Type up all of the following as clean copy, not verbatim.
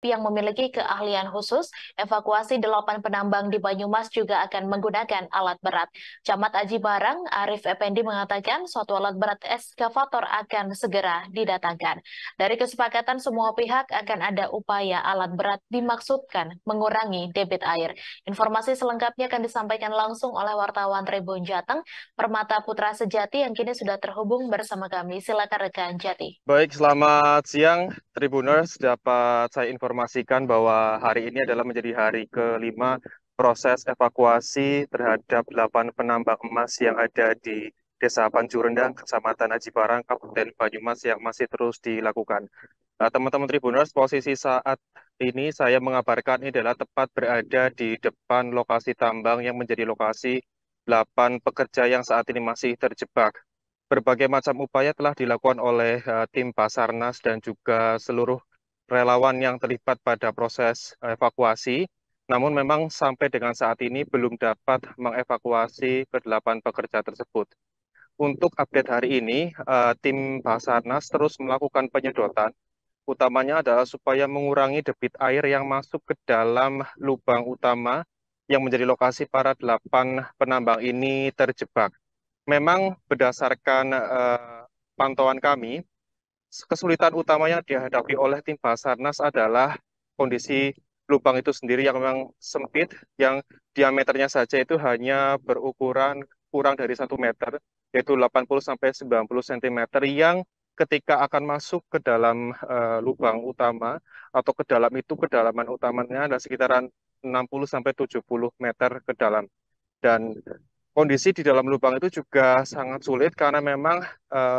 yang memiliki keahlian khusus, evakuasi 8 penambang di Banyumas juga akan menggunakan alat berat. Camat Aji Barang, Arif Effendi mengatakan suatu alat berat eskavator akan segera didatangkan. Dari kesepakatan semua pihak akan ada upaya alat berat dimaksudkan mengurangi debit air. Informasi selengkapnya akan disampaikan langsung oleh wartawan Tribun Jateng, Permata Putra Sejati yang kini sudah terhubung bersama kami. Silakan rekan Jati. Baik, selamat siang Tribuners. Dapat saya informasikan bahwa hari ini adalah menjadi hari kelima proses evakuasi terhadap 8 penambang emas yang ada di Desa Panjurendang, Kecamatan Aji Barang, Kabupaten Banyumas yang masih terus dilakukan. Teman-teman Tribuners, posisi saat ini saya mengabarkan ini adalah tepat berada di depan lokasi tambang yang menjadi lokasi 8 pekerja yang saat ini masih terjebak. Berbagai macam upaya telah dilakukan oleh tim Basarnas dan juga seluruh relawan yang terlibat pada proses evakuasi. Namun memang sampai dengan saat ini belum dapat mengevakuasi ke-8 pekerja tersebut. Untuk update hari ini, tim Basarnas terus melakukan penyedotan, utamanya adalah supaya mengurangi debit air yang masuk ke dalam lubang utama yang menjadi lokasi para 8 penambang ini terjebak. Memang berdasarkan pantauan kami, kesulitan utama yang dihadapi oleh tim Basarnas adalah kondisi lubang itu sendiri yang memang sempit, yang diameternya saja itu hanya berukuran kurang dari 1 meter, yaitu 80 sampai 90 cm, yang ketika akan masuk ke dalam lubang utama atau ke dalam itu, kedalaman utamanya adalah sekitaran 60 sampai 70 meter ke dalam. Dan kondisi di dalam lubang itu juga sangat sulit karena memang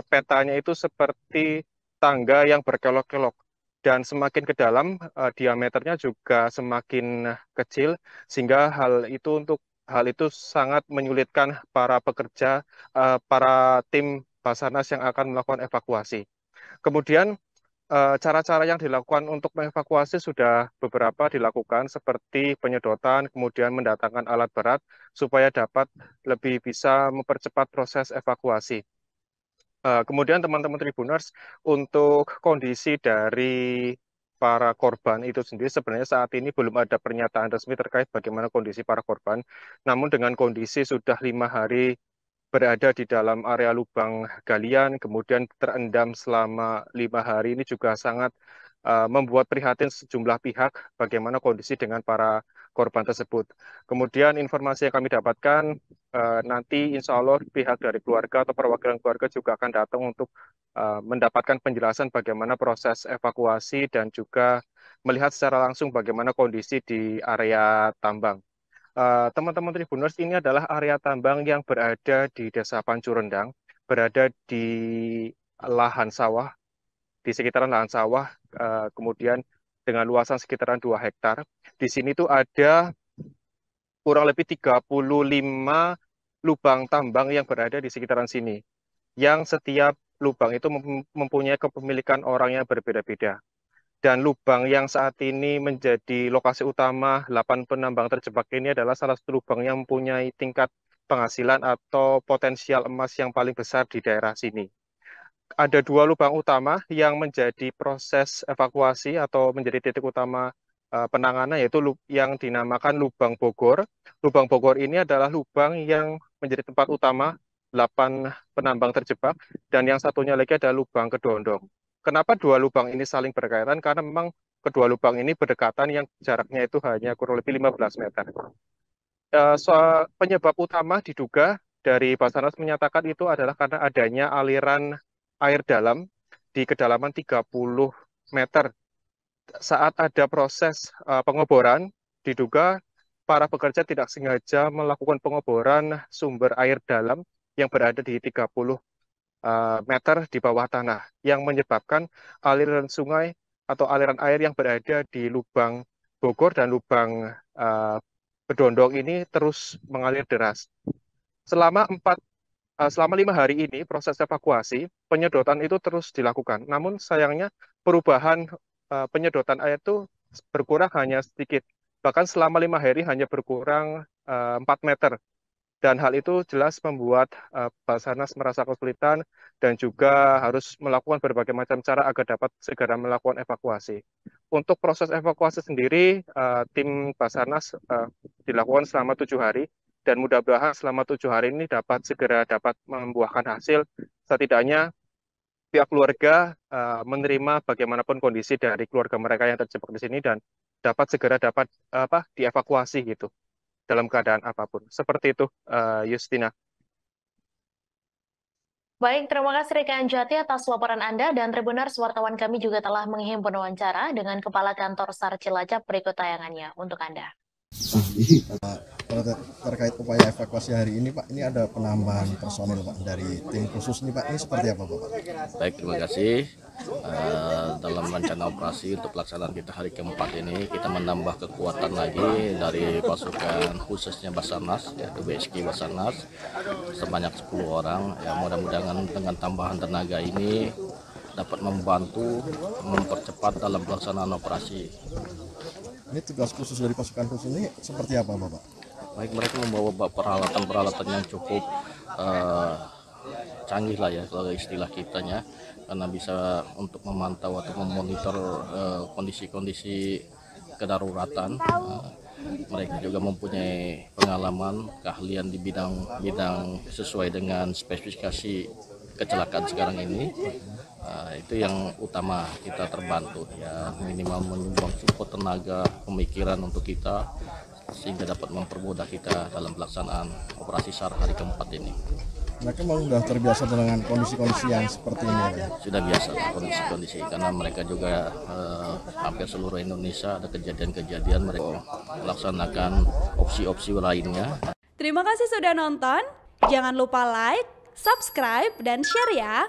petanya itu seperti tangga yang berkelok-kelok, dan semakin ke dalam diameternya juga semakin kecil, sehingga hal itu sangat menyulitkan para pekerja, para tim Basarnas yang akan melakukan evakuasi. Kemudian cara-cara yang dilakukan untuk mengevakuasi sudah beberapa dilakukan, seperti penyedotan, kemudian mendatangkan alat berat supaya dapat lebih bisa mempercepat proses evakuasi. Kemudian teman-teman Tribuners, untuk kondisi dari para korban itu sendiri, sebenarnya saat ini belum ada pernyataan resmi terkait bagaimana kondisi para korban. Namun dengan kondisi sudah 5 hari berada di dalam area lubang galian, kemudian terendam selama 5 hari, ini juga sangat membuat prihatin sejumlah pihak bagaimana kondisi dengan para korban tersebut. Kemudian informasi yang kami dapatkan, nanti insya Allah pihak dari keluarga atau perwakilan keluarga juga akan datang untuk mendapatkan penjelasan bagaimana proses evakuasi dan juga melihat secara langsung bagaimana kondisi di area tambang. Teman-teman Tribuners, ini adalah area tambang yang berada di Desa Pancurendang, berada di lahan sawah, di sekitaran lahan sawah, kemudian dengan luasan sekitaran 2 hektar. Di sini tuh ada kurang lebih 35 lubang tambang yang berada di sekitaran sini, yang setiap lubang itu mempunyai kepemilikan orang yang berbeda-beda. Dan lubang yang saat ini menjadi lokasi utama 8 penambang terjebak ini adalah salah satu lubang yang mempunyai tingkat penghasilan atau potensial emas yang paling besar di daerah sini. Ada 2 lubang utama yang menjadi proses evakuasi atau menjadi titik utama penanganan, yaitu yang dinamakan lubang Bogor. Lubang Bogor ini adalah lubang yang menjadi tempat utama 8 penambang terjebak, dan yang satunya lagi adalah lubang Kedondong. Kenapa 2 lubang ini saling berkaitan? Karena memang kedua lubang ini berdekatan, yang jaraknya itu hanya kurang lebih 15 meter. Soal penyebab utama diduga dari Basarnas menyatakan itu adalah karena adanya aliran air dalam di kedalaman 30 meter. Saat ada proses pengoboran, diduga para pekerja tidak sengaja melakukan pengoboran sumber air dalam yang berada di 30 meter di bawah tanah, yang menyebabkan aliran sungai atau aliran air yang berada di lubang Bogor dan lubang Bedondong ini terus mengalir deras. Selama 5 hari ini proses evakuasi, penyedotan itu terus dilakukan. Namun sayangnya perubahan penyedotan air itu berkurang hanya sedikit. Bahkan selama 5 hari hanya berkurang 4 meter. Dan hal itu jelas membuat Basarnas merasa kesulitan dan juga harus melakukan berbagai macam cara agar dapat segera melakukan evakuasi. Untuk proses evakuasi sendiri, tim Basarnas dilakukan selama 7 hari, dan mudah-mudahan selama 7 hari ini dapat membuahkan hasil. Setidaknya pihak keluarga menerima bagaimanapun kondisi dari keluarga mereka yang terjebak di sini dan dapat dievakuasi gitu dalam keadaan apapun. Seperti itu, Justina. Baik, terima kasih rekan Jati atas laporan Anda, dan Tribuners wartawan kami juga telah menghimpun wawancara dengan Kepala Kantor SAR Cilacap. Berikut tayangannya untuk Anda. Kalau terkait upaya evakuasi hari ini, Pak, ini ada penambahan personil, Pak, dari tim khusus ini, Pak. Ini seperti apa, Pak? Baik, terima kasih. Dalam rencana operasi untuk pelaksanaan kita hari keempat ini, kita menambah kekuatan lagi dari pasukan khususnya Basarnas, yaitu BSK Basarnas, sebanyak 10 orang. Ya, mudah-mudahan dengan tambahan tenaga ini dapat membantu mempercepat dalam pelaksanaan operasi. Ini tugas khusus dari pasukan khusus ini seperti apa, Bapak? Baik, mereka membawa peralatan-peralatan yang cukup canggih lah ya kalau istilah kitanya, karena bisa untuk memantau atau memonitor kondisi-kondisi kedaruratan. Mereka juga mempunyai pengalaman, keahlian di bidang sesuai dengan spesifikasi kecelakaan sekarang ini. Itu yang utama, kita terbantu ya, minimal menyumbang support tenaga, pemikiran untuk kita sehingga dapat mempermudah kita dalam pelaksanaan operasi SAR hari keempat ini. Mereka memang sudah terbiasa dengan kondisi-kondisi yang seperti ini, Pak? Sudah biasa kondisi-kondisi, karena mereka juga hampir seluruh Indonesia ada kejadian-kejadian mereka melaksanakan opsi-opsi lainnya. Terima kasih sudah nonton, jangan lupa like, subscribe, dan share ya.